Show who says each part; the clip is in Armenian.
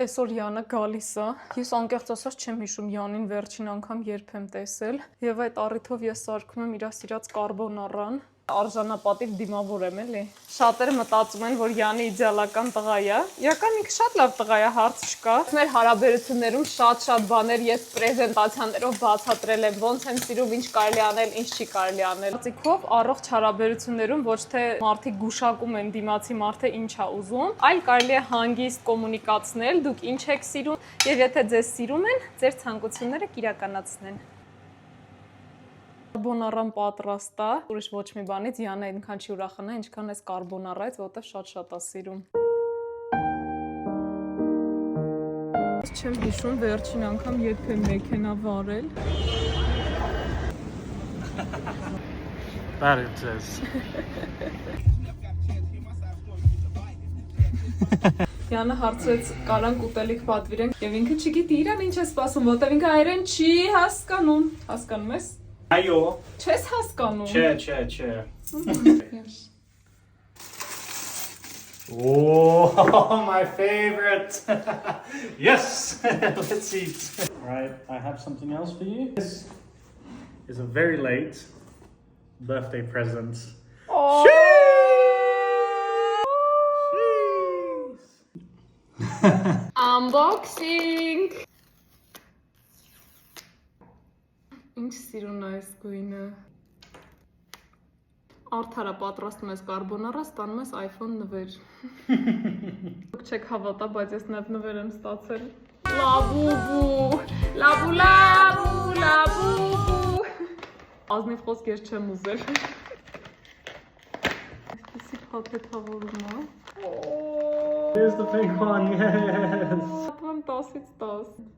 Speaker 1: Այսօր Յանը գալիս է։ Ես անկեղծ ասած չեմ հիշում Յանին վերջին անգամ երբ եմ տեսել, եւ այդ առիթով ես սարքում եմ իր սիրած կարբոնարան։ Արժանապատիվ դիմավոր եմ, էլի։ Շատերը մտածում են, որ Յանը իդեալական տղա է։ Իրական ինքը շատ լավ տղա է, հարց չկա։ Մեր հարաբերություններում շատ բաներ ես պրեզենտացիաներով բացատրել եմ, ոնց եմ սիրում, ինչ կարելի անել, ինչ չի կարելի անել։ Կարծիքով առողջ հարաբերություններում ոչ թե մարդիկ գուշակում են դիմացի մարդը ինչ է ուզում, այլ կարելի է հանգիստ կոմունիկացնել, դուք ինչ եք սիրում, եւ եթե ձեզ սիրում են, ձեր ցանկությունները կիրականացնեն։ Կարբոնարան պատրաստ է, ուրիշ ոչ մի բանից Յանը այնքան չի ուրախանա, ինչքան այս կարբոնարայից, որովհետև շատ է սիրում։ Չեմ հիշում վերջին անգամ երբ եմ մեքենա վարել։
Speaker 2: That it says.
Speaker 1: Յանը հարցրեց կարանք ուտելիք պատվիրենք եւ ինքը չգիտի իրան ինչ է սպասում, որտեվ ինքը հայերեն չի հասկանում։ Հասկանում ես։
Speaker 2: Այո։
Speaker 1: Չես հասկանում։
Speaker 2: Չէ։ Oh, my favorite. Yes, let's eat. Right, I have something else for you. This is a very late birthday present.
Speaker 1: Oh. Unboxing. Ինչ սիրուն է այս գույնը։ Արդարա պատրաստում ես կարբոնարա, ստանում ես iPhone նվեր։ Դուք չեք հավատա, բայց ես նաև նվեր եմ ստացել։ Լաբուբու, լաբուբու։ Ազնիվ խոսք ես չեմ ուզել։ Այսպեսի փաթեթավորում է։
Speaker 2: Here's the pink one, yes.
Speaker 1: Պատվեմ 10-ից 10։